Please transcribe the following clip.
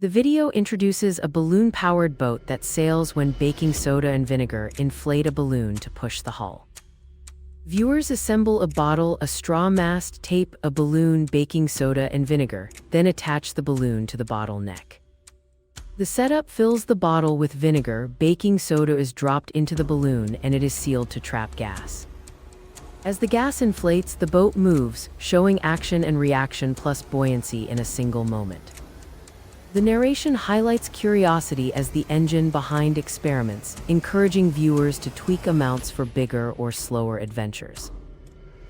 The video introduces a balloon-powered boat that sails when baking soda and vinegar inflate a balloon to push the hull. Viewers assemble a bottle, a straw mast, tape, a balloon, baking soda, and vinegar, then attach the balloon to the bottle neck. The setup fills the bottle with vinegar, baking soda is dropped into the balloon, and it is sealed to trap gas. As the gas inflates, the boat moves, showing action and reaction plus buoyancy in a single moment. The narration highlights curiosity as the engine behind experiments, encouraging viewers to tweak amounts for bigger or slower adventures.